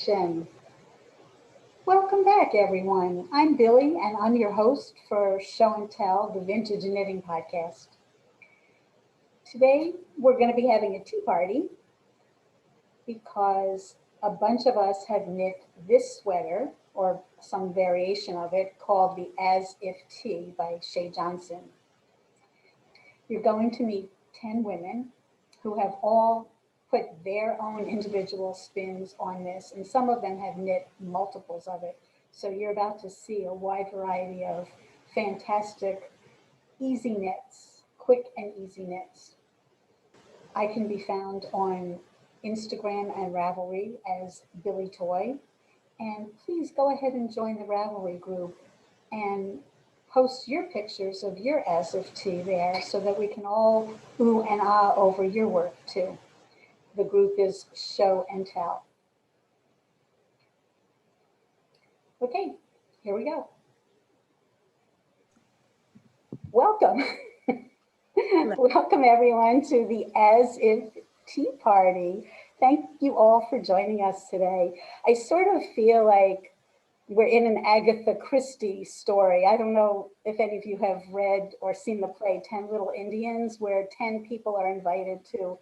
action. Welcome back, everyone. I'm Billy, and I'm your host for Show and Tell, the Vintage Knitting Podcast. Today, we're going to be having a tea party because a bunch of us have knit this sweater, or some variation of it, called the As If Tee by Shay Johnson. You're going to meet 10 women who have all put their own individual spins on this, and some of them have knit multiples of it. So you're about to see a wide variety of fantastic, easy knits, quick and easy knits. I can be found on Instagram and Ravelry as billietoy. And please go ahead and join the Ravelry group and post your pictures of your as if tee there so that we can all ooh and ah over your work too. The group is Show and Tell. Okay, here we go. Welcome. Welcome everyone to the As If Tea Party. Thank you all for joining us today. I sort of feel like we're in an Agatha Christie story. I don't know if any of you have read or seen the play 10 Little Indians, where 10 people are invited to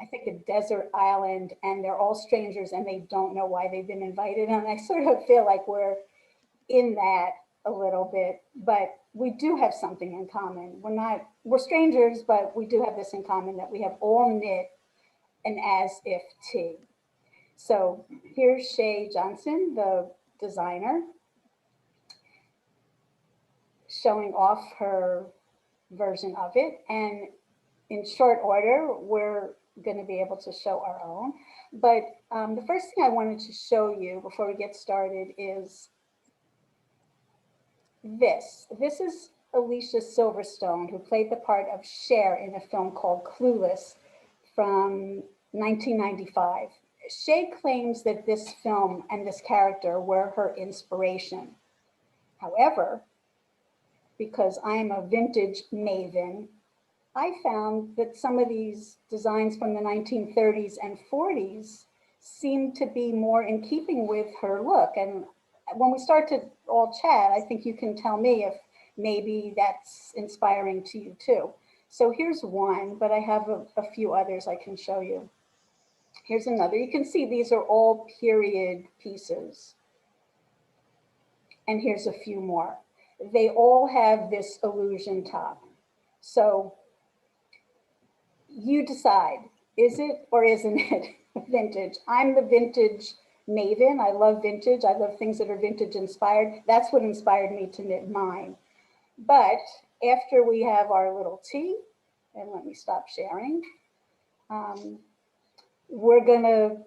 I think a desert island, and they're all strangers and they don't know why they've been invited. And I sort of feel like we're in that a little bit, but we do have something in common. We're strangers, but we do have this in common, that we have all knit an as if tee. So here's Shay Johnson, the designer, showing off her version of it. And in short order, we're going to be able to show our own. But the first thing I wanted to show you before we get started is this. This is Alicia Silverstone, who played the part of Cher in a film called Clueless from 1995. Shay claims that this film and this character were her inspiration. However, because I'm a vintage maven, I found that some of these designs from the 1930s and 40s seem to be more in keeping with her look. And when we start to all chat, I think you can tell me if maybe that's inspiring to you too. So here's one, but I have a few others I can show you. Here's another. You can see these are all period pieces. And here's a few more. They all have this illusion top. So you decide, is it or isn't it vintage? I'm the vintage maven. I love vintage. I love things that are vintage inspired. That's what inspired me to knit mine. But after we have our little tea, and let me stop sharing, we're gonna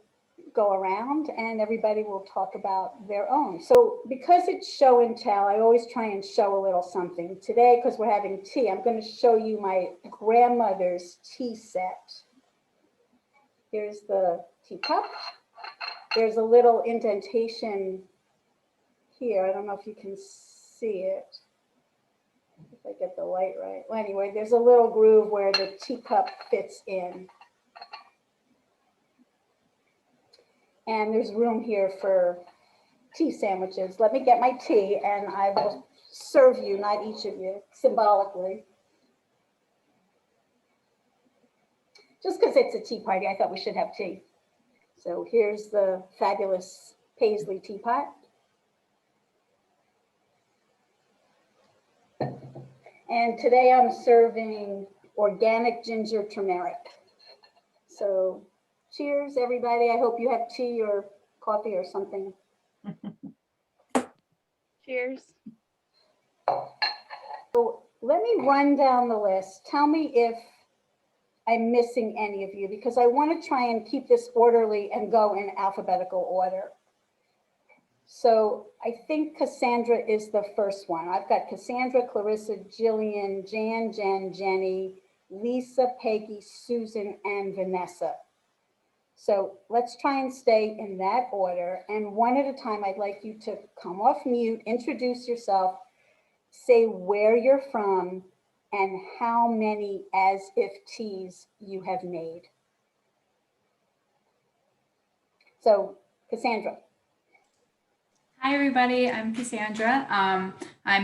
go around and everybody will talk about their own. So because it's show and tell, I always try and show a little something. Today, because we're having tea, I'm going to show you my grandmother's tea set. Here's the teacup. There's a little indentation here. I don't know if you can see it, if I get the light right. Well, anyway, there's a little groove where the teacup fits in. And there's room here for tea sandwiches. Let me get my tea and I will serve you, not each of you, symbolically. Just because it's a tea party, I thought we should have tea. So here's the fabulous paisley teapot. And today I'm serving organic ginger turmeric. So cheers, everybody. I hope you have tea or coffee or something. Cheers. So let me run down the list. Tell me if I'm missing any of you, because I want to try and keep this orderly and go in alphabetical order. So I think Cassandra is the first one. I've got Cassandra, Clarisa, Gillian, Jenn, Jennie, Lisa, Peggy, Susan, and Vanessa. So let's try and stay in that order. And one at a time, I'd like you to come off mute, introduce yourself, say where you're from, and how many as if tees you have made. So Cassandra. Hi everybody, I'm Cassandra. I'm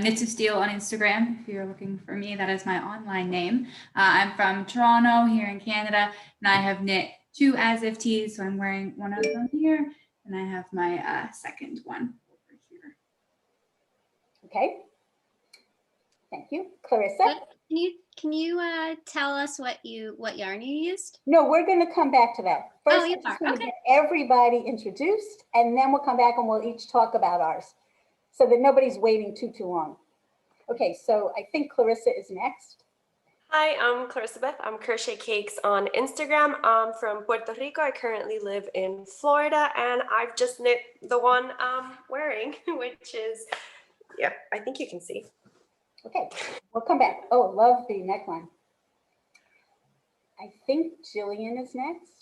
Knit to Steal on Instagram. If you're looking for me, that is my online name. I'm from Toronto here in Canada, and I have knit 2 as if tees. So I'm wearing one of them here, and I have my second one over here. Okay. Thank you. Clarisa. Can you tell us what yarn you used? No, we're going to come back to that. First, I just want to get everybody introduced, and then we'll come back and we'll each talk about ours so that nobody's waiting too long. Okay, so I think Clarisa is next. Hi, I'm Clarisa Beth. I'm Crochet Cakes on Instagram. I'm from Puerto Rico. I currently live in Florida, and I've just knit the one I'm wearing, which is, yeah, I think you can see. Okay, we'll come back. Oh, love the neckline. I think Gillian is next.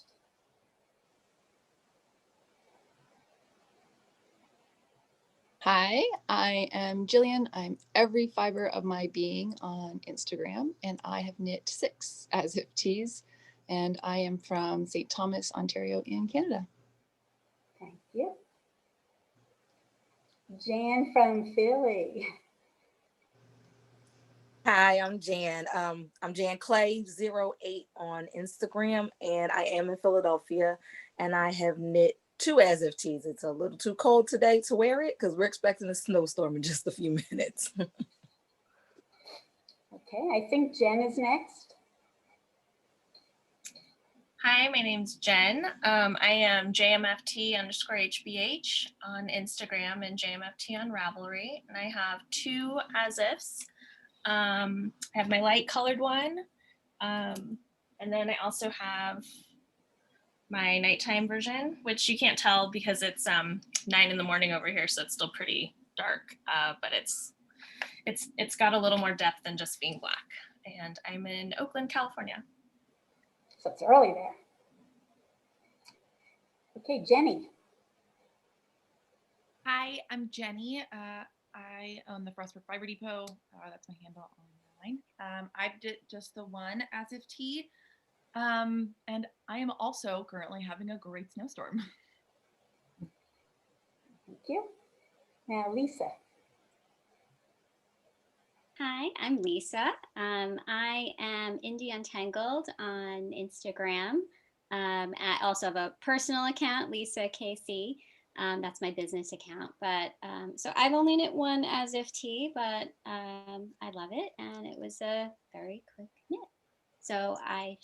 Hi, I am Gillian. I'm every fiber of my being on Instagram, and I have knit 6 as if tees, and I am from St. Thomas, Ontario in Canada. Thank you. Jan from Philly. Hi, I'm Jan. I'm Jan Clay 08 on Instagram, and I am in Philadelphia, and I have knit 2 as if tees. It's a little too cold today to wear it because we're expecting a snowstorm in just a few minutes. Okay, I think Jen is next. Hi, my name's Jen. I am jmft_hbh on Instagram and jmft on Ravelry, and I have 2 as ifs. I have my light colored one, and then I also have my nighttime version, which you can't tell because it's 9 in the morning over here, so it's still pretty dark, but it's got a little more depth than just being black. And I'm in Oakland, California. So it's early there. Okay, Jennie. Hi, I'm Jennie. I own the Frostburg Fiber Depot. That's my handle online. I did just the one as if tee. And I am also currently having a great snowstorm. Thank you. Now, Lisa. Hi, I'm Lisa. I am Indie Untangled on Instagram. I also have a personal account, Lisa KC. That's my business account. But so I've only knit 1 as if tee, but I love it, and it was a very quick knit. So I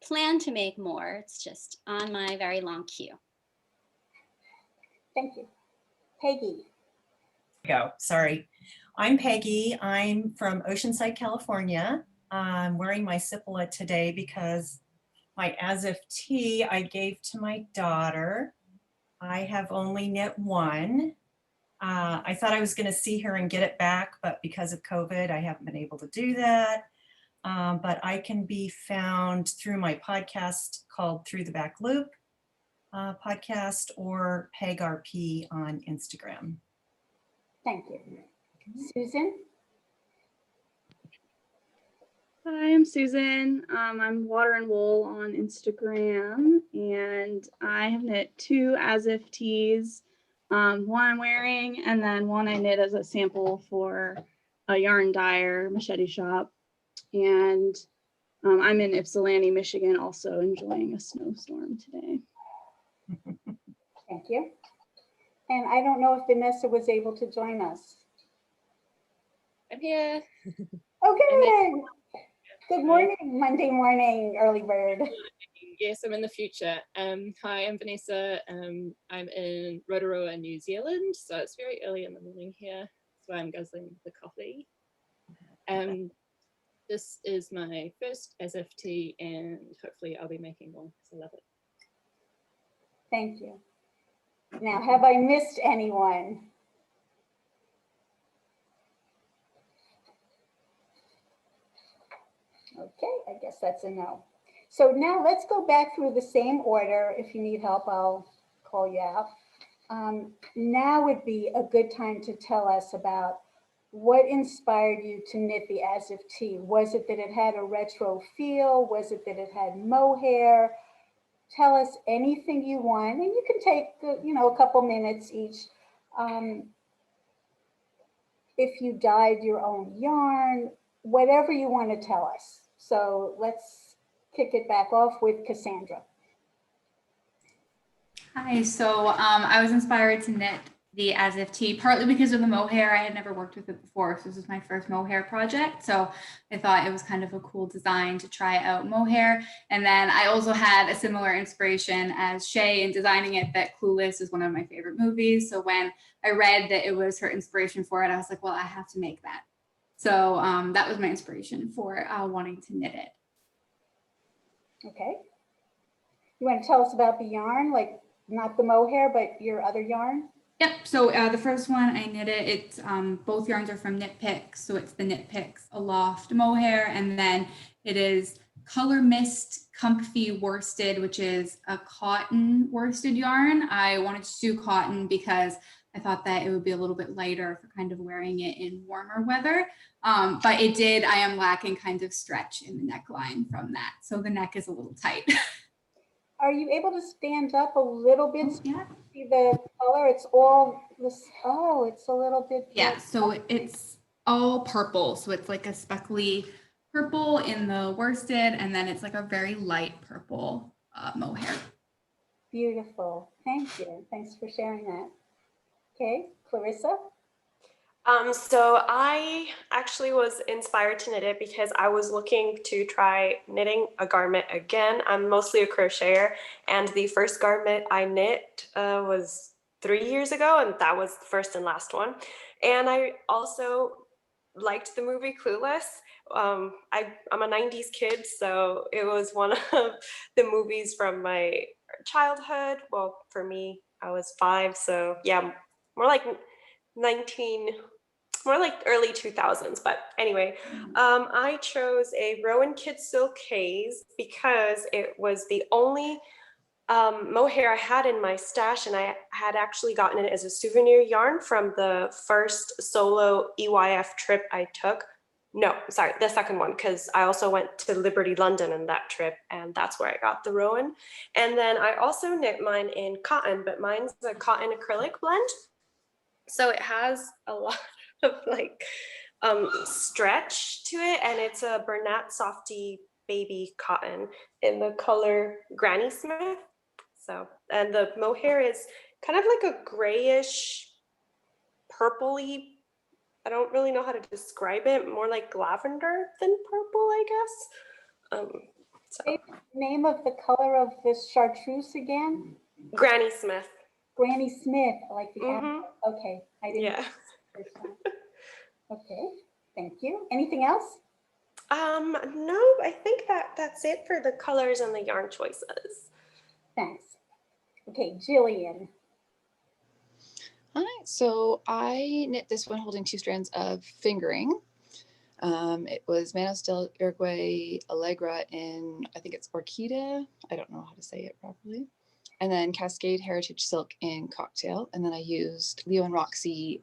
plan to make more. It's just on my very long queue. Thank you. Peggy. Sorry. I'm Peggy. I'm from Oceanside, California. I'm wearing my Cipolla today because my as if tee I gave to my daughter. I have only knit 1. I thought I was going to see her and get it back, but because of COVID, I haven't been able to do that. But I can be found through my podcast called Through the Back Loop podcast, or Peg RP on Instagram. Thank you. Susan. Hi, I'm Susan. I'm Water and Wool on Instagram, and I have knit 2 as if tees. One I'm wearing, and then one I knit as a sample for a yarn dyer machete shop. And I'm in Ypsilanti, Michigan, also enjoying a snowstorm today. Thank you. And I don't know if Vanessa was able to join us. I'm here. Okay. Good morning, Monday morning, early bird. Yes, I'm in the future. Hi, I'm Vanessa. I'm in Rotorua, New Zealand, so it's very early in the morning here. That's why I'm guzzling the coffee. This is my first as if tee, and hopefully I'll be making more because I love it. Thank you. Now, have I missed anyone? Okay, I guess that's a no. So now let's go back through the same order. If you need help, I'll call you out. Now would be a good time to tell us about what inspired you to knit the as if tee. Was it that it had a retro feel? Was it that it had mohair? tell us anything you want, and you can take, a couple minutes each. If you dyed your own yarn, whatever you want to tell us. So let's kick it back off with Cassandra. Hi, so I was inspired to knit the As If Tee, partly because of the mohair. I had never worked with it before, so this was my first mohair project. So I thought it was kind of a cool design to try out mohair. And then I also had a similar inspiration as Shay in designing it, that Clueless is one of my favorite movies. So when I read that it was her inspiration for it, I was like, well, I have to make that. So that was my inspiration for wanting to knit it. Okay. You want to tell us about the yarn, like not the mohair, but your other yarn? Yep, so the first one I knitted, it's both yarns are from KnitPicks, so it's the KnitPicks Aloft mohair, and then it is Color Mist Comfy Worsted, which is a cotton worsted yarn. I wanted to do cotton because I thought that it would be a little bit lighter for kind of wearing it in warmer weather, but I am lacking kind of stretch in the neckline from that, so the neck is a little tight. Are you able to stand up a little bit? Oh, yeah. See the color? It's all this. Oh, it's a little bit. Yeah, so it's all purple. So it's like a speckly purple in the worsted, and then it's like a very light purple mohair. Beautiful. Thank you. Thanks for sharing that. Okay, Clarisa? So I actually was inspired to knit it because I was looking to try knitting a garment again. I'm mostly a crocheter, and the first garment I knit was 3 years ago, and that was the first and last one. And I also liked the movie Clueless. I'm a 90s kid, so it was one of the movies from my childhood. Well, for me, I was 5, so yeah, more like early 2000s, but anyway, I chose a Rowan Kid Silk Haze because it was the only mohair I had in my stash, and I had actually gotten it as a souvenir yarn from the first solo EYF trip I took. No, sorry, the second one, because I also went to Liberty London in that trip, and that's where I got the Rowan. And then I also knit mine in cotton, but mine's a cotton acrylic blend. So it has a lot of like stretch to it, and it's a bernat softee baby cotton in the color Granny Smith. So, and the mohair is kind of like a grayish purpley, I don't really know how to describe it, more like lavender than purple, I guess. So. Name of the color of this chartreuse again? Granny Smith. Granny Smith, like the apple. Okay, I didn't. Yeah. Okay, thank you. Anything else? No, I think that's it for the colors and the yarn choices. Thanks. Okay, Gillian. Hi, so I knit this one holding 2 strands of fingering. It was Manos del Uruguay Allegra in, I think it's Orchida. I don't know how to say it properly. And then Cascade Heritage Silk in Cocktail. And then I used Leo and Roxy,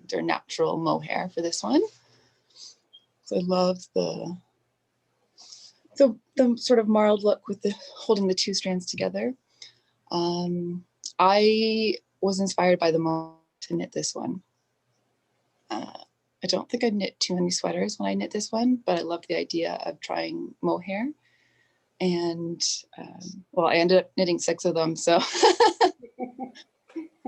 their natural mohair for this one. So I loved the sort of marled look with the holding the 2 strands together. I was inspired by the mohair to knit this one. I don't think I knit too many sweaters when I knit this one, but I loved the idea of trying mohair. And well, I ended up knitting 6 of them, so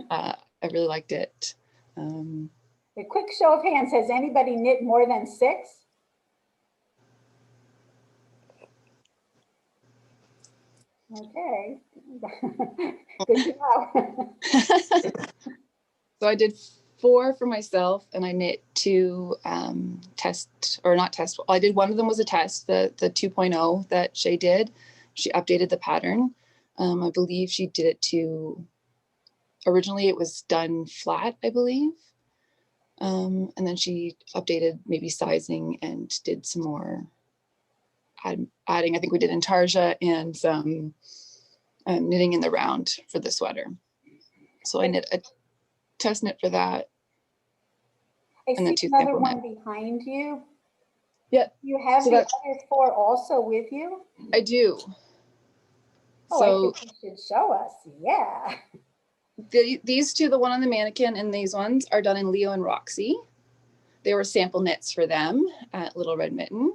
I really liked it. A quick show of hands, has anybody knit more than 6? Okay, good to know. So I did 4 for myself, and I knit 2 test, or not test. Well, I did, one of them was a test, the 2.0 that Shay did. She updated the pattern. I believe she did it to, originally it was done flat, I believe. And then she updated maybe sizing and did some more adding. I think we did intarsia and some knitting in the round for the sweater. So I knit a test knit for that. I and then see 2 another sample one knit. behind you. Yeah. You have So the that's, other 4 also with you? I do. Oh, So I think you should show us. Yeah. these two, the one on the mannequin and these ones, are done in Leo and Roxy. They were sample knits for them at Little Red Mitten.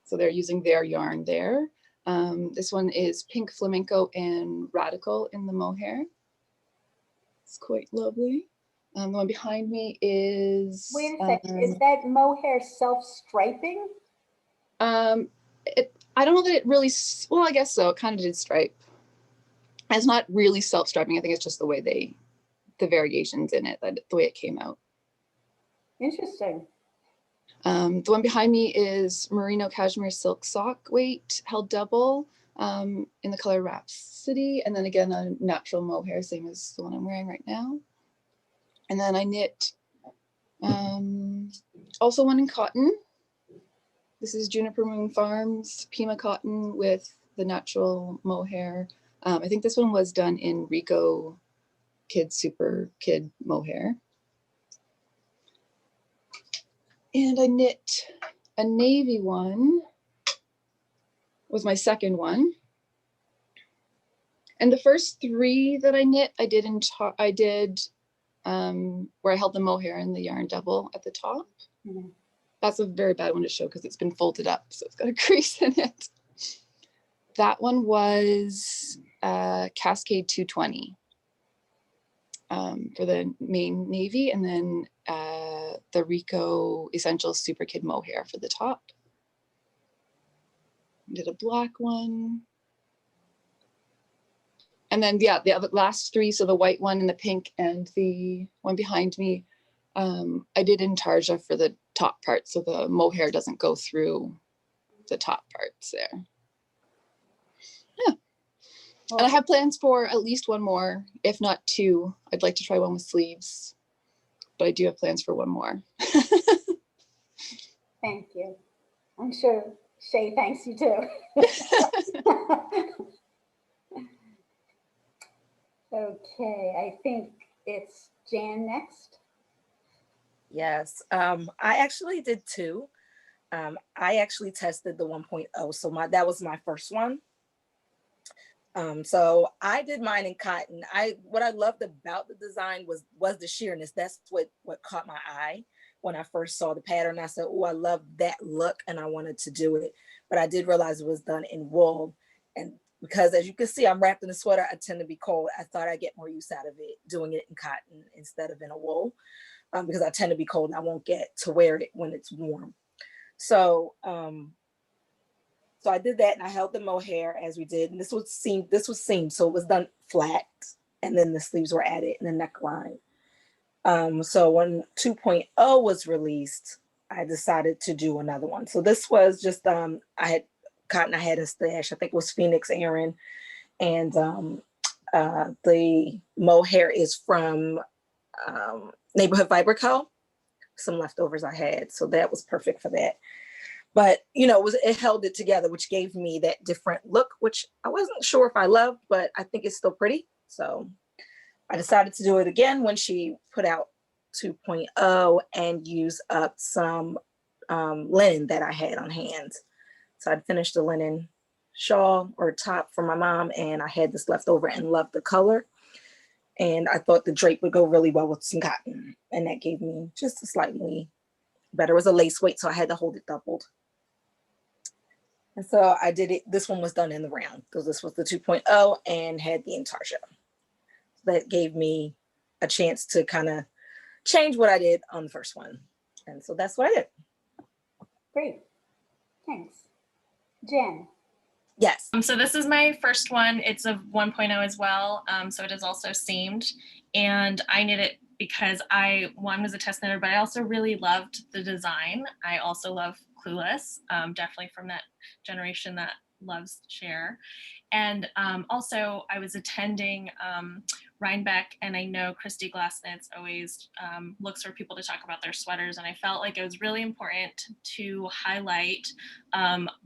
So they're using their yarn there. This one is Pink Flamenco and Radical in the mohair. It's quite lovely. The one behind me is... Wait a second, is that mohair self-striping? I don't know that it really, well, I guess so. It kind of did stripe. It's not really self-striping. I think it's just the way the variations in it, the way it came out. Interesting. The one behind me is Merino Cashmere Silk Sock weight, held double in the color Rhapsody. And then again, a natural mohair, same as the one I'm wearing right now. And then I knit also one in cotton. This is Juniper Moon Farms Pima cotton with the natural mohair. I think this one was done in Rico Super Kid mohair. And I knit a navy one, was my second one. And the first three that I knit, I did where I held the mohair and the yarn double at the top. Mm-hmm. That's a very bad one to show because it's been folded up, so it's got a crease in it. That one was Cascade 220 for the main navy, and then the Rico Essentials Super Kid mohair for the top. Did a black one. And then, yeah, the other last three, so the white one and the pink and the one behind me, I did in tarja for the top part, so the mohair doesn't go through the top parts there. Yeah. And I have plans for at least one more, if not two. I'd like to try one with sleeves, but I do have plans for one more. Thank you. I'm sure Shay thanks you too. Okay, I think it's Jan next. Yes, I actually did two. I actually tested the 1.0, so that was my first one. So I did mine in cotton. What I loved about the design was the sheerness. That's what caught my eye when I first saw the pattern. I said, oh, I love that look, and I wanted to do it. But I did realize it was done in wool, and because as you can see, I'm wrapped in a sweater, I tend to be cold. I thought I'd get more use out of it doing it in cotton instead of in a wool, because I tend to be cold and I won't get to wear it when it's warm. So so I did that, and I held the mohair as we did, and this was seamed, so it was done flat, and then the sleeves were added in the neckline. So when 2.0 was released, I decided to do another one. So this was just I had cotton I had in stash. I think it was Phoenix Aaron, and the mohair is from Neighborhood Fiber Co. Some leftovers I had, so that was perfect for that. But it held it together, which gave me that different look, which I wasn't sure if I loved, but I think it's still pretty. So I decided to do it again when she put out 2.0 and use up some linen that I had on hand. So I'd finished the linen shawl or top for my mom, and I had this left over and loved the color. And I thought the drape would go really well with some cotton, and that gave me just a slightly better. It was a lace weight, so I had to hold it doubled. And so I did it. This one was done in the round because this was the 2.0 and had the intarsia. That gave me a chance to kind of change what I did on the first one. And so that's what I did. Great. Thanks. Jen. Yes. So this is my first one. It's a 1.0 as well. So it is also seamed, and I knit it because one was a test knitter, but I also really loved the design. I also love Clueless, definitely from that generation that loves Cher. And also I was attending Rhinebeck, and I know Christy Glassnitz always looks for people to talk about their sweaters, and I felt like it was really important to highlight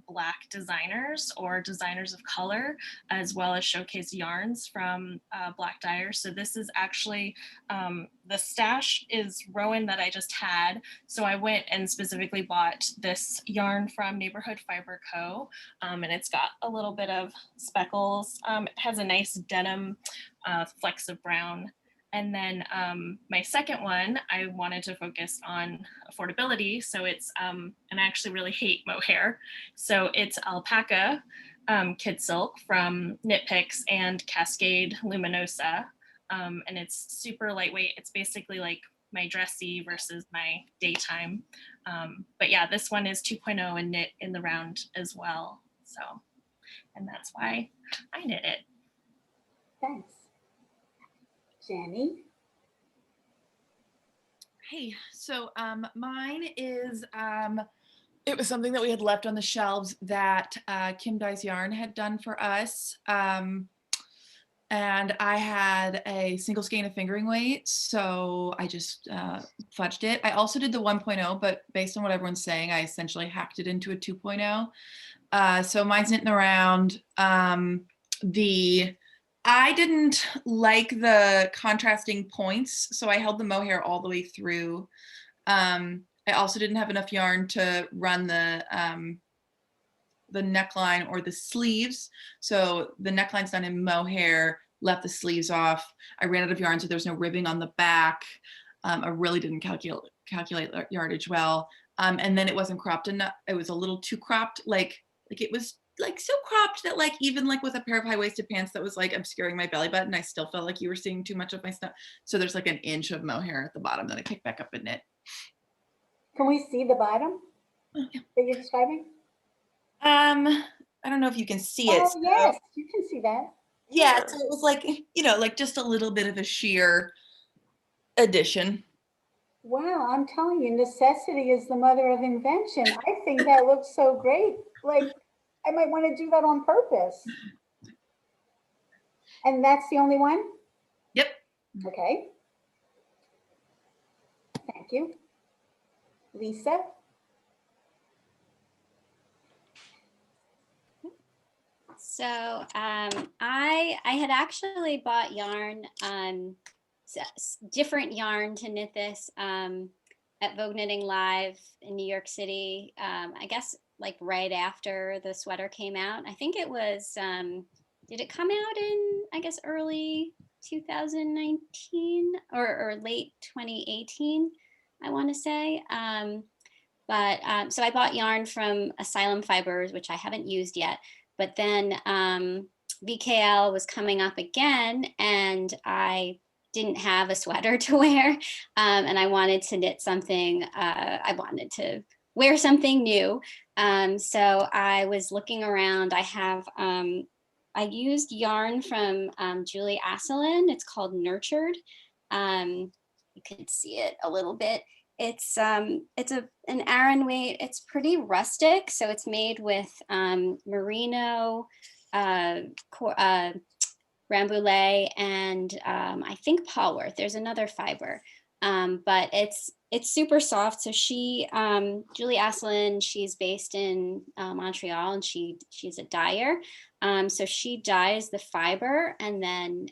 Black designers or designers of color, as well as showcase yarns from Black dyers. So this is actually, the stash is Rowan that I just had, so I went and specifically bought this yarn from Neighborhood Fiber Co. And it's got a little bit of speckles. It has a nice denim flecks of brown. And then my second one, I wanted to focus on affordability. So it's, and I actually really hate mohair. So it's Alpaca kid silk from KnitPicks and Cascade Luminosa. And it's super lightweight. It's basically like my dressy versus my daytime. But yeah, this one is 2.0 and knit in the round as well. So, and that's why I knit it. Thanks. Jennie? Hey, so mine is, it was something that we had left on the shelves that Kim Dye's Yarn had done for us. And I had a single skein of fingering weight, so I just fudged it. I also did the 1.0, but based on what everyone's saying, I essentially hacked it into a 2.0. So mine's knitting around. I didn't like the contrasting points, so I held the mohair all the way through. I also didn't have enough yarn to run the neckline or the sleeves. So the neckline's done in mohair, left the sleeves off. I ran out of yarn, so there's no ribbing on the back. I really didn't calculate yardage well. And then it wasn't cropped enough. It was a little too cropped. Like it was like so cropped that like even like with a pair of high-waisted pants that was like obscuring my belly button, I still felt like you were seeing too much of my stuff. So there's like an inch of mohair at the bottom that I picked back up and knit. Can we see the bottom that you're describing? I don't know if you can see it. Oh, yes, you can see that. Yeah, so it was like, you know, like just a little bit of a sheer addition. Wow, I'm telling you, necessity is the mother of invention. I think that looks so great. Like, I might want to do that on purpose. And that's the only one? Yep. Okay. Thank you. Lisa? So I had actually bought yarn, different yarn to knit this at Vogue Knitting Live in New York City. I guess like right after the sweater came out. I think it was, did it come out in, I guess, early 2019 or late 2018, I want to say. So I bought yarn from Asylum Fibers, which I haven't used yet. But then VKL was coming up again, and I didn't have a sweater to wear, and I wanted to knit something. I wanted to wear something new. So I was looking around. I used yarn from Julie Asselin. It's called Nurtured. You can see it a little bit. It's an Aran weight. It's pretty rustic, so it's made with merino, rambouillet, and I think Polworth. There's another fiber, but it's super soft. So Julie Asselin, she's based in Montreal, and she's a dyer. So she dyes the fiber and then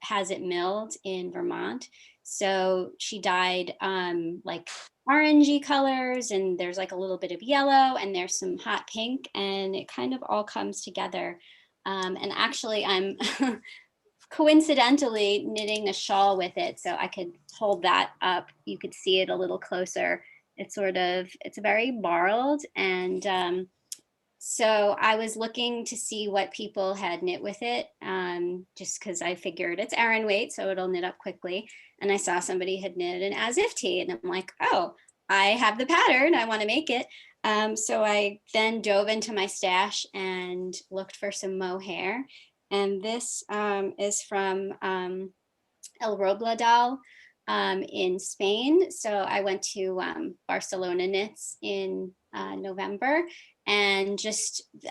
has it milled in Vermont. So she dyed like orangey colors, and there's like a little bit of yellow, and there's some hot pink, and it kind of all comes together. And actually I'm coincidentally knitting a shawl with it, so I could hold that up. You could see it a little closer. It's very marled, and so I was looking to see what people had knit with it, just because I figured it's Aran weight, so it'll knit up quickly. And I saw somebody had knitted an as if tee, and I'm like, oh, I have the pattern, I want to make it. So I then dove into my stash and looked for some mohair. And this is from El Robladal in Spain. So I went to Barcelona Knits in November, and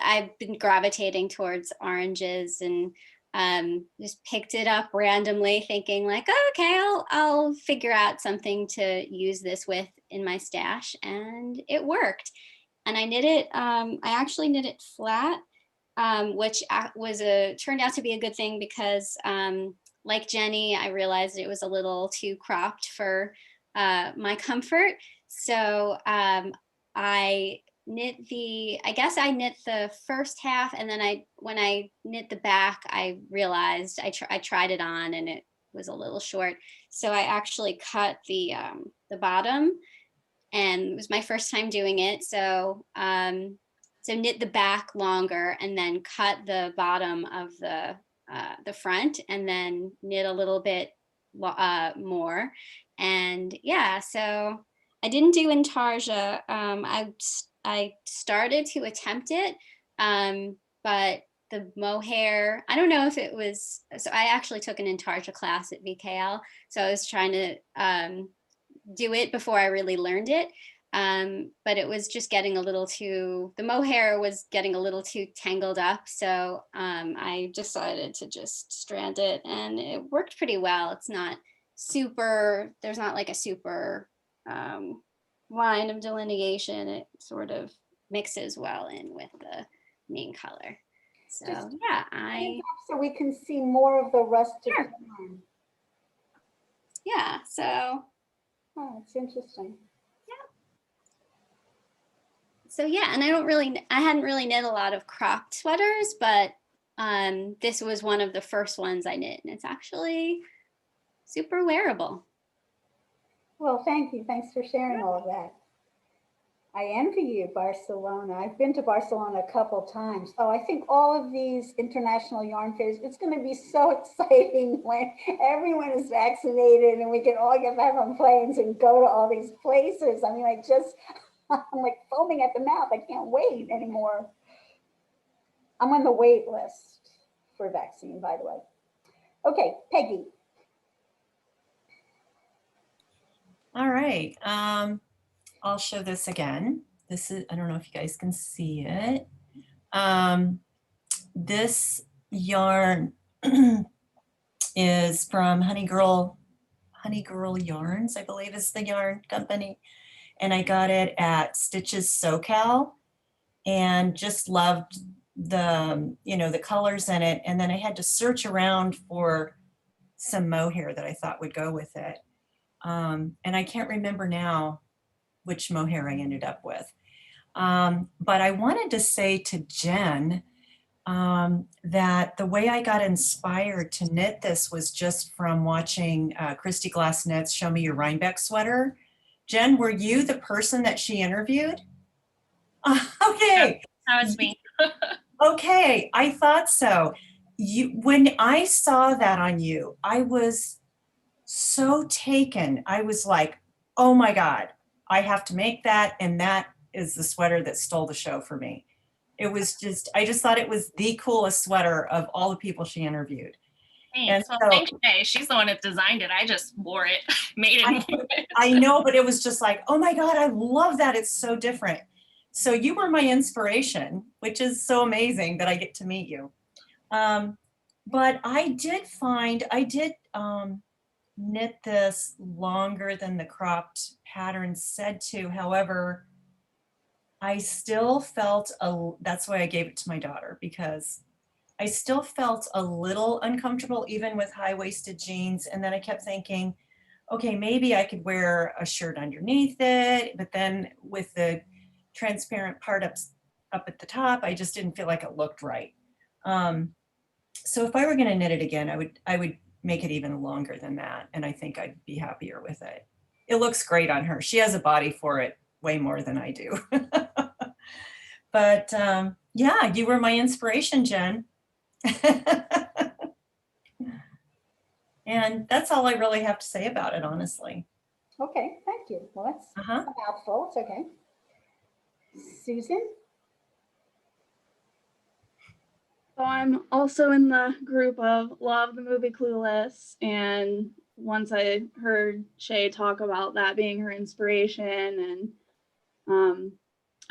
I've been gravitating towards oranges and just picked it up randomly thinking like, oh, okay, I'll figure out something to use this with in my stash, and it worked. And I knit it, I actually knit it flat, which turned out to be a good thing because like Jennie, I realized it was a little too cropped for my comfort. So I knit I knit the first half, and then when I knit the back, I realized I tried it on and it was a little short. So I actually cut the bottom, and it was my first time doing it. So knit the back longer and then cut the bottom of the front, and then knit a little bit more. And yeah, so I didn't do intarsia. I started to attempt it, but the mohair, I don't know if it was, so I actually took an intarsia class at VKL. So I was trying to do it before I really learned it. But it was just getting the mohair was getting a little too tangled up. So I decided to just strand it, and it worked pretty well. It's not super, there's not like a super line of delineation. It sort of mixes well in with the main color. So yeah, so we can see more of the rustic. Sure. Yeah, so. Oh, it's interesting. So yeah, and I hadn't really knit a lot of cropped sweaters, but this was one of the first ones I knit, and it's actually super wearable. Well, thank you. Thanks for sharing all of that. I envy you, Barcelona. I've been to Barcelona a couple times. Oh, I think all of these international yarn fairs, it's going to be so exciting when everyone is vaccinated and we can all get back on planes and go to all these places. I mean, I'm like foaming at the mouth. I can't wait anymore. I'm on the wait list for vaccine, by the way. Okay, Peggy. All right. I'll show this again. This is, I don't know if you guys can see it. This yarn is from Honey Girl Yarns, I believe is the yarn company. And I got it at Stitches SoCal and just loved the colors in it. And then I had to search around for some mohair that I thought would go with it. And I can't remember now which mohair I ended up with. But I wanted to say to Jenn that the way I got inspired to knit this was just from watching Christy Glass Knits Show Me Your Rhinebeck Sweater. Jenn, were you the person that she interviewed? Okay. That was me. Okay, I thought so. When I saw that on you, I was so taken. I was like, oh my God, I have to make that. And that is the sweater that stole the show for me. It was just, I just thought it was the coolest sweater of all the people she interviewed. Thanks. Well, thanks, Shay. She's the one that designed it. I just wore it, made it. I know, but it was just like, oh my God, I love that. It's so different. So you were my inspiration, which is so amazing that I get to meet you. But I did knit this longer than the cropped pattern said to. However, I still felt, that's why I gave it to my daughter, because I still felt a little uncomfortable even with high-waisted jeans. And then I kept thinking, okay, maybe I could wear a shirt underneath it, but then with the transparent part up at the top, I just didn't feel like it looked right. So if I were gonna knit it again, I would make it even longer than that. And I think I'd be happier with it. It looks great on her. She has a body for it way more than I do. But yeah, you were my inspiration, Jenn. And that's all I really have to say about it, honestly. Okay, thank you. Well, that's a mouthful. It's okay. Susan? So I'm also in the group of love the movie Clueless, and once I heard Shay talk about that being her inspiration, and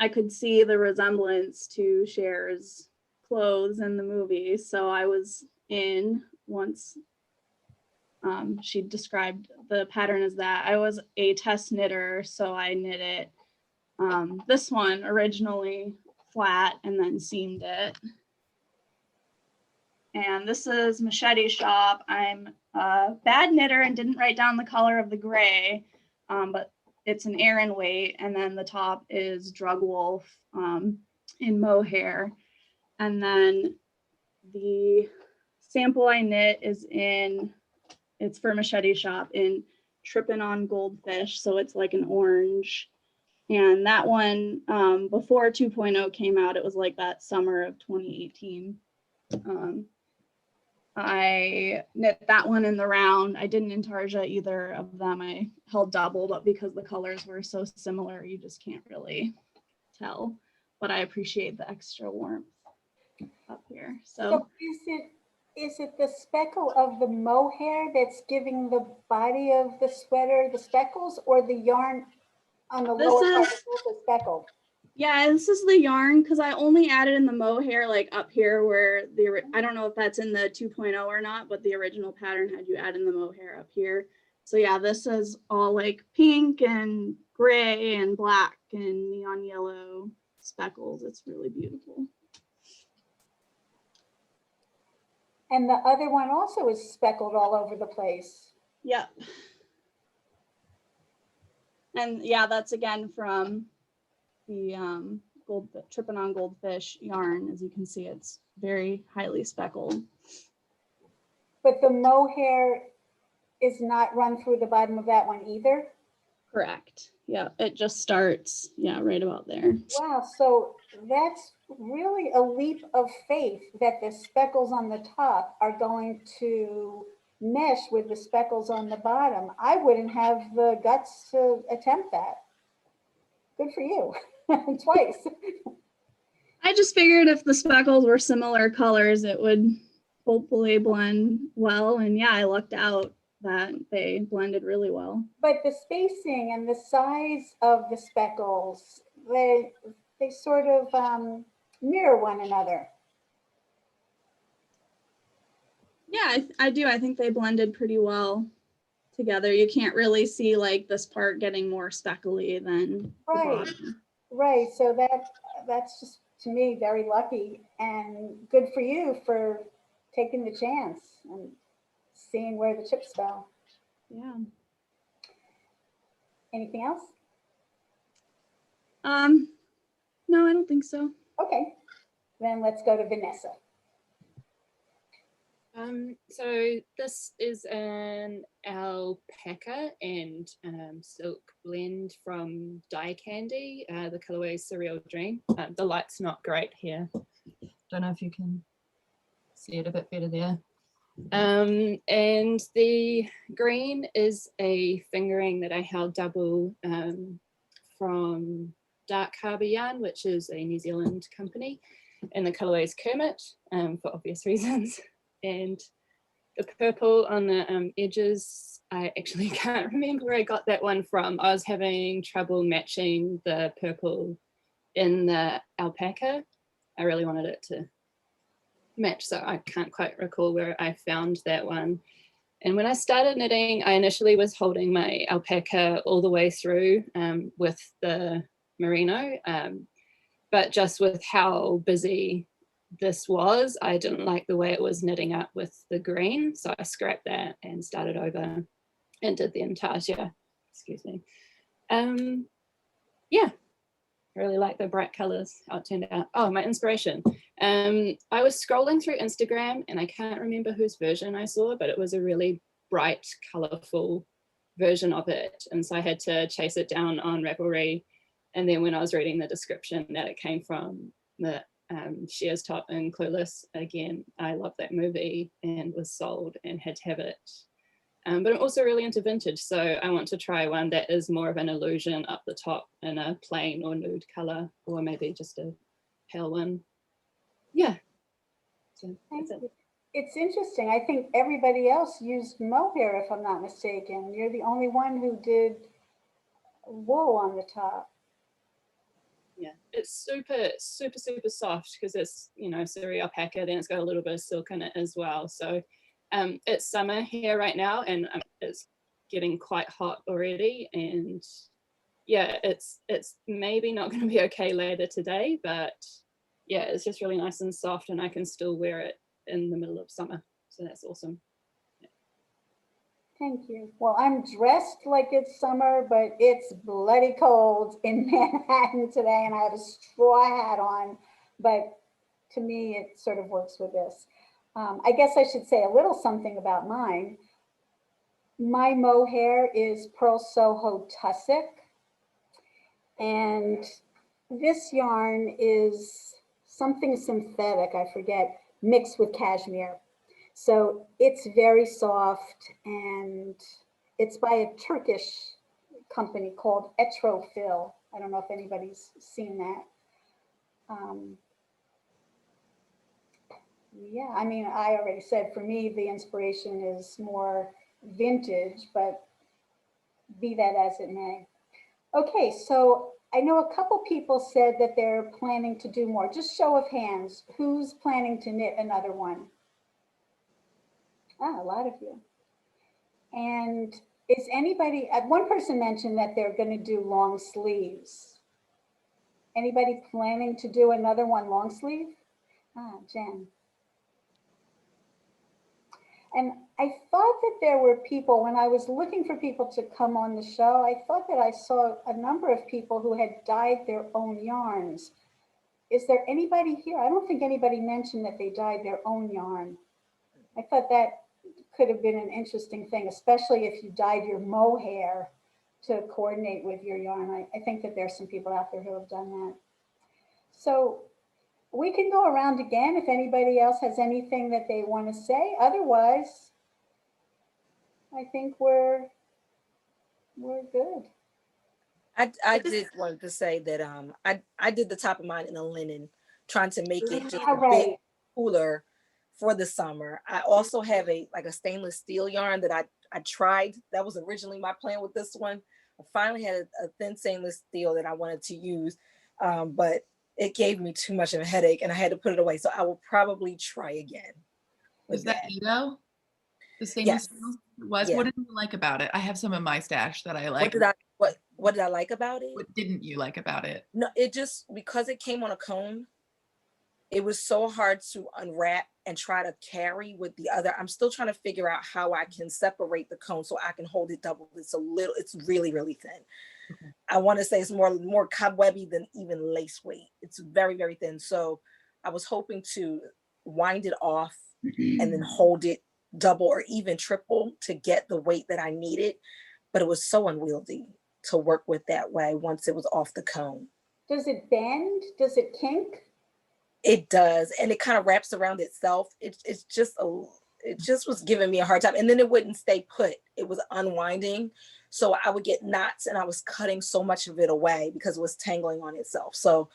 I could see the resemblance to Cher's clothes in the movie, so I was in once she described the pattern as that. I was a test knitter, so I knit it this one originally flat and then seamed it. And this is Machete Shop. I'm a bad knitter and didn't write down the color of the gray, but it's an Aran weight. And then the top is Drug Wolf in mohair. And then the sample I knit is it's for Machete Shop in Trippin' on Goldfish. So it's like an orange. And that one, before 2.0 came out, it was like that summer of 2018. I knit that one in the round. I didn't intarsia either of them. I held double, but because the colors were so similar, you just can't really tell. But I appreciate the extra warmth up here. So is it the speckle of the mohair that's giving the body of the sweater the speckles, or the yarn on the lower part is also speckled? Yeah, this is the yarn because I only added in the mohair like up here where I don't know if that's in the 2.0 or not, but the original pattern had you add in the mohair up here. So yeah, this is all like pink and gray and black and neon yellow speckles. It's really beautiful. And the other one also is speckled all over the place. Yep. And yeah, that's again from the Trippin' on Goldfish yarn. As you can see, it's very highly speckled. But the mohair is not run through the bottom of that one either? Correct. Yeah, it just starts, yeah, right about there. Wow, so that's really a leap of faith that the speckles on the top are going to mesh with the speckles on the bottom. I wouldn't have the guts to attempt that. Good for you. Twice. I just figured if the speckles were similar colors, it would hopefully blend well. And yeah, I lucked out that they blended really well. But the spacing and the size of the speckles, they sort of mirror one another. Yeah, I do. I think they blended pretty well together. You can't really see like this part getting more speckly than right. The bottom. Right. So that's just, to me, very lucky, and good for you for taking the chance and seeing where the chips fell. Yeah. Anything else? No, I don't think so. Okay. Then let's go to Vanessa. So this is an alpaca and silk blend from Dye Candy. The colorway is Surreal Dream. The light's not great here. Don't know if you can see it a bit better there. And the green is a fingering that I held double from Dark Harbour Yarn, which is a New Zealand company. And the colorway is Kermit for obvious reasons. And the purple on the edges, I actually can't remember where I got that one from. I was having trouble matching the purple in the alpaca. I really wanted it to match, so I can't quite recall where I found that one. And when I started knitting, I initially was holding my alpaca all the way through with the merino, but just with how busy this was, I didn't like the way it was knitting up with the green, so I scrapped that and started over and did the intarsia. Excuse me. Yeah, I really like the bright colors, how it turned out. Oh, my inspiration. I was scrolling through Instagram and I can't remember whose version I saw, but it was a really bright, colorful version of it, and so I had to chase it down on Ravelry. And then when I was reading the description that it came from the Shears Top and Clueless, again, I love that movie and was sold and had to have it. But I'm also really into vintage, so I want to try one that is more of an illusion up the top in a plain or nude color, or maybe just a pale one. Yeah. So that's it. It's interesting. I think everybody else used mohair, if I'm not mistaken. You're the only one who did wool on the top. yeah, it's super soft because it's, you know, Suri alpaca, then it's got a little bit of silk in it as well. So it's summer here right now, and it's getting quite hot already, and yeah, it's maybe not going to be okay later today, but yeah, it's just really nice and soft, and I can still wear it in the middle of summer, so that's awesome. Thank you. Well, I'm dressed like it's summer, but it's bloody cold in Manhattan today, and I have a straw hat on, but to me, it sort of works with this. I guess I should say a little something about mine. My mohair is Purl Soho Tussock, and this yarn is something synthetic, I forget, mixed with cashmere. So it's very soft, and it's by a Turkish company called Etrofil. I don't know if anybody's seen that. Yeah, I mean, I already said for me, the inspiration is more vintage, but be that as it may. Okay, so I know a couple people said that they're planning to do more. Just show of hands, who's planning to knit another one? Ah, a lot of you. And is anybody, one person mentioned that they're going to do long sleeves. Anybody planning to do another one long sleeve? Ah, Jenn. And I thought that there were people, when I was looking for people to come on the show, I thought that I saw a number of people who had dyed their own yarns. Is there anybody here? I don't think anybody mentioned that they dyed their own yarn. I thought that could have been an interesting thing, especially if you dyed your mohair to coordinate with your yarn. I think that there's some people out there who have done that. So we can go around again if anybody else has anything that they want to say. Otherwise, I think we're good. I did want to say that I did the top of mine in a linen, trying to make it just a bit cooler for the summer. I also have a stainless steel yarn that I tried. That was originally my plan with this one. I finally had a thin stainless steel that I wanted to use, but it gave me too much of a headache and I had to put it away. So I will probably try again. Was that Edo? The stainless steel? What did you like about it? I have some in my stash that I like. What did I like about it? What didn't you like about it? No, it just, because it came on a cone, it was so hard to unwrap and try to carry with the other. I'm still trying to figure out how I can separate the cone so I can hold it double. It's really, really thin. Okay. I want to say it's more cobwebby than even lace weight. It's very, very thin. So I was hoping to wind it off and then hold it double or even triple to get the weight that I needed. But it was so unwieldy to work with that way once it was off the cone. Does it bend? Does it kink? It does, and it kind of wraps around itself. It just was giving me a hard time, and then it wouldn't stay put. It was unwinding, so I would get knots, and I was cutting so much of it away because it was tangling on itself. So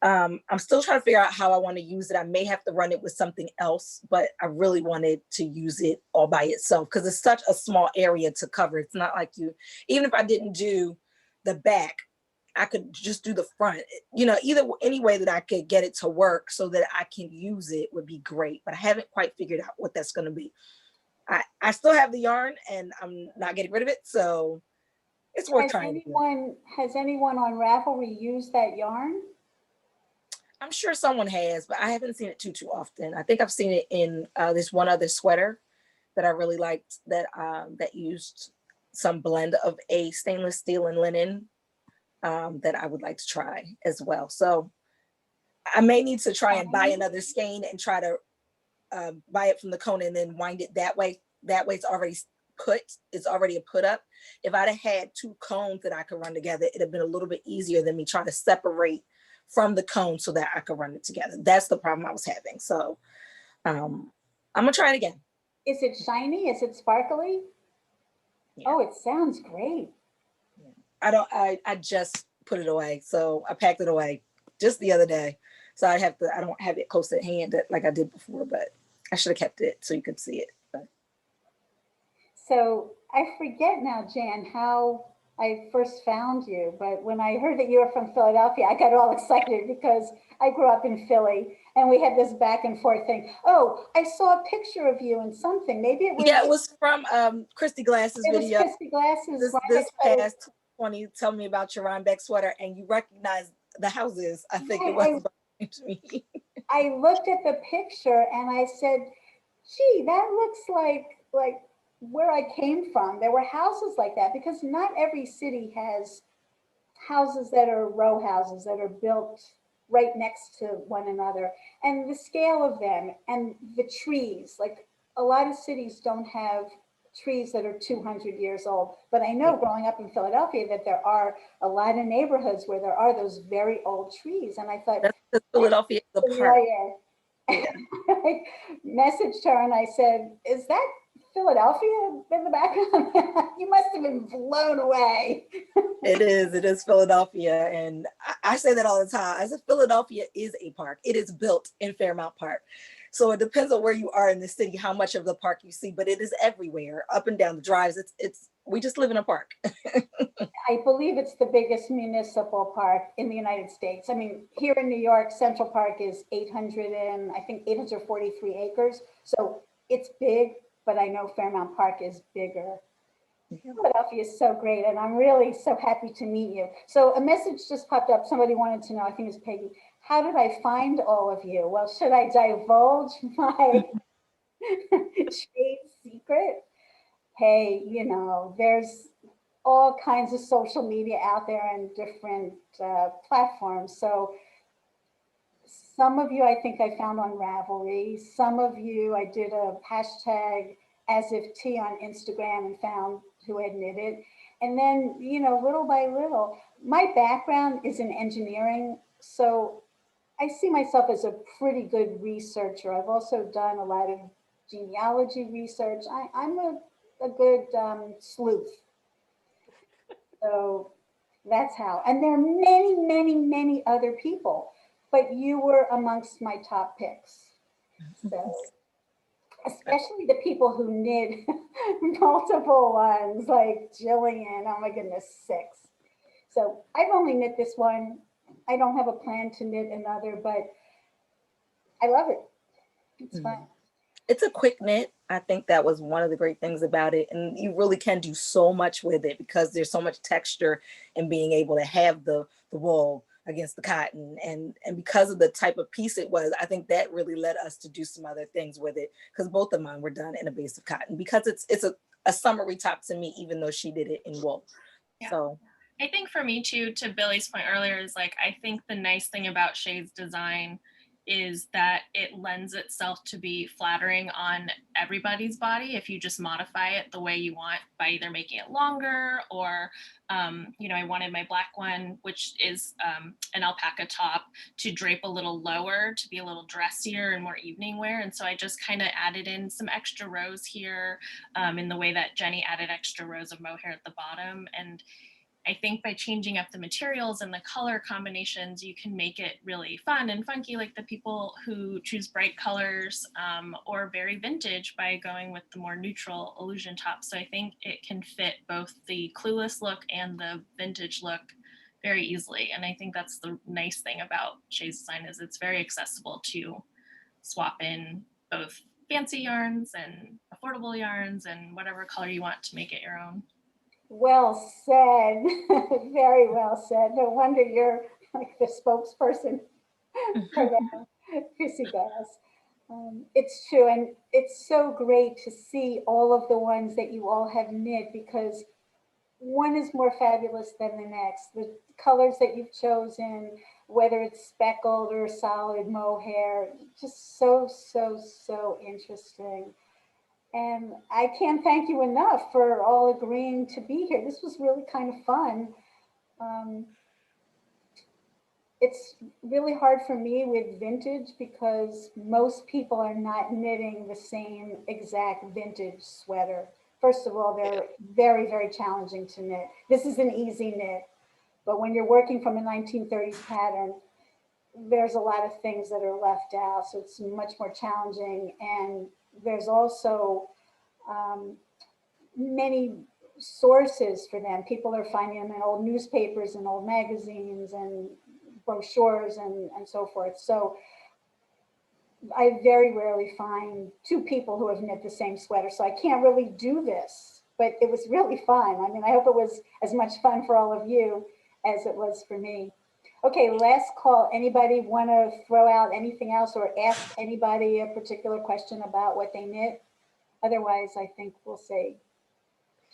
I'm still trying to figure out how I want to use it. I may have to run it with something else, but I really wanted to use it all by itself because it's such a small area to cover. It's not like even if I didn't do the back, I could just do the front, any way that I could get it to work so that I can use it would be great, but I haven't quite figured out what that's going to be. I still have the yarn and I'm not getting rid of it. So it's worth trying. Has anyone on Ravelry used that yarn? I'm sure someone has, but I haven't seen it too often. I think I've seen it in this one other sweater that I really liked that used some blend of a stainless steel and linen. That I would like to try as well. So I may need to try and buy another skein and try to buy it from the cone and then wind it that way. That way it's already a put up. If I'd have had two cones that I could run together, it'd have been a little bit easier than me trying to separate from the cone so that I could run it together. That's the problem I was having. So I'm gonna try it again. Is it shiny? Is it sparkly? Yeah. Oh, it sounds great. I just put it away. So I packed it away just the other day. So I don't have it close at hand like I did before, but I should have kept it so you could see it. But. So I forget now, Jan, how I first found you, but when I heard that you were from Philadelphia, I got all excited because I grew up in Philly and we had this back and forth thing. Oh, I saw a picture of you in something. Maybe it was. Yeah, it was from Christy Glass's video. Christy Glass's this past 20. Tell me about your Rhinebeck sweater, and you recognize the houses. I think it was to me. I looked at the picture and I said, gee, that looks like where I came from. There were houses like that because not every city has houses that are row houses that are built right next to one another, and the scale of them and the trees. Like a lot of cities don't have trees that are 200 years old, but I know growing up in Philadelphia that there are a lot of neighborhoods where there are those very old trees. And I thought, that's Philadelphia is a park. I messaged her and I said, is that Philadelphia in the background? You must have been blown away. It is Philadelphia. And I say that all the time. I said, Philadelphia is a park. It is built in Fairmount Park. So it depends on where you are in the city, how much of the park you see, but it is everywhere, up and down the drives. We just live in a park. I believe it's the biggest municipal park in the United States. I mean, here in New York, Central Park is 843 acres. So it's big, but I know Fairmount Park is bigger. Philadelphia is so great, and I'm really so happy to meet you. So a message just popped up. Somebody wanted to know, I think it's Peggy, how did I find all of you? Well, should I divulge my trade secret? Hey, there's all kinds of social media out there and different platforms. So some of you I think I found on Ravelry. Some of you I did a hashtag #AsIfT on Instagram and found who had knitted. And then, little by little, my background is in engineering. So I see myself as a pretty good researcher. I've also done a lot of genealogy research. I'm a good sleuth. So that's how. And there are many, many, many other people, but you were amongst my top picks. So especially the people who knit multiple ones, like Gillian. Oh my goodness, 6. So I've only knit this one. I don't have a plan to knit another, but I love it. It's fun. It's a quick knit. I think that was one of the great things about it. And you really can do so much with it because there's so much texture in being able to have the wool against the cotton. And because of the type of piece it was, I think that really led us to do some other things with it, because both of mine were done in a base of cotton, because it's a summery top to me, even though she did it in wool. Yeah. So I think for me too, to Billy's point earlier, is like, I think the nice thing about Shay's design is that it lends itself to be flattering on everybody's body if you just modify it the way you want by either making it longer or, I wanted my black one, which is an alpaca top, to drape a little lower, to be a little dressier and more evening wear. And so I just kind of added in some extra rows here in the way that Jennie added extra rows of mohair at the bottom. And I think by changing up the materials and the color combinations, you can make it really fun and funky, like the people who choose bright colors or very vintage by going with the more neutral illusion top. So I think it can fit both the clueless look and the vintage look very easily. And I think that's the nice thing about Shay's design, is it's very accessible to swap in both fancy yarns and affordable yarns and whatever color you want to make it your own. Well said. Very well said. No wonder you're like the spokesperson for them, Chrissy Glass. It's true, and it's so great to see all of the ones that you all have knit, because one is more fabulous than the next. The colors that you've chosen, whether it's speckled or solid mohair, just so, so, so interesting. And I can't thank you enough for all agreeing to be here. This was really kind of fun. It's really hard for me with vintage because most people are not knitting the same exact vintage sweater. First of all, they're very, very challenging to knit. This is an easy knit, but when you're working from a 1930s pattern, there's a lot of things that are left out. So it's much more challenging. And there's also many sources for them. People are finding them in old newspapers and old magazines and brochures and so forth. So I very rarely find two people who have knit the same sweater. So I can't really do this, but it was really fun. I mean, I hope it was as much fun for all of you as it was for me. Okay, last call. Anybody want to throw out anything else or ask anybody a particular question about what they knit? Otherwise, I think we'll say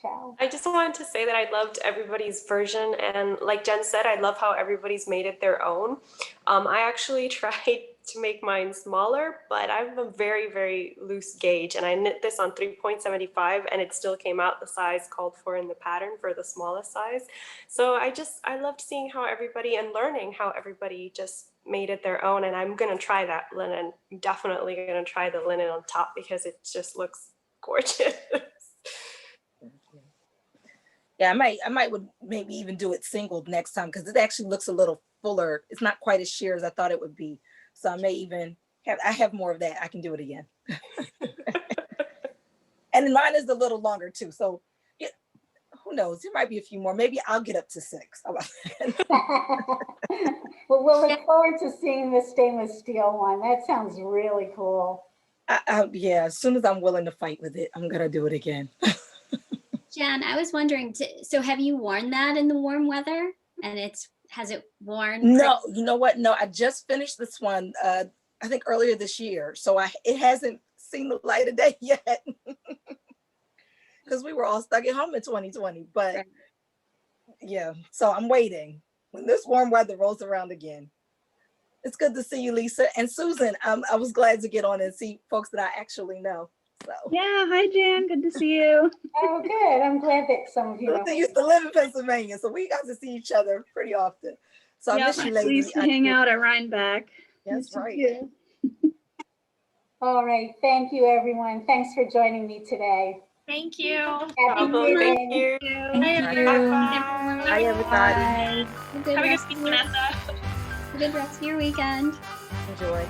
ciao. I just wanted to say that I loved everybody's version, and like Jen said, I love how everybody's made it their own. I actually tried to make mine smaller, but I have a very, very loose gauge, and I knit this on 3.75, and it still came out the size called for in the pattern for the smallest size. So I loved seeing how everybody and learning how everybody just made it their own, and I'm gonna try that linen. I'm definitely gonna try the linen on top because it just looks gorgeous. Yeah, I might would maybe even do it single next time because it actually looks a little fuller. It's not quite as sheer as I thought it would be. So I may even have more of that. I can do it again. And mine is a little longer too. So yeah, who knows? There might be a few more. Maybe I'll get up to 6. How about that? Well, we'll look forward to seeing the stainless steel one. That sounds really cool. Yeah, as soon as I'm willing to fight with it, I'm gonna do it again. Jen, I was wondering, so have you worn that in the warm weather? And has it worn? No, you know what? No, I just finished this one, I think earlier this year. So it hasn't seen the light of day yet because we were all stuck at home in 2020. But Right. yeah, so I'm waiting when this warm weather rolls around again. It's good to see you, Lisa. And Susan, I was glad to get on and see folks that I actually know. So. Yeah, hi Jan, good to see you. Oh, good. I'm glad that some of you know. They used to live in Pennsylvania, so we got to see each other pretty often. So I miss you, We ladies. used to hang out at Rhinebeck. That's right. All right. Thank you, everyone. Thanks for joining me today. Thank you. Happy Thank knitting. you. Hi, everybody. Have a good Have a rest good of week, Vanessa. Have a good rest of your weekend. Enjoy.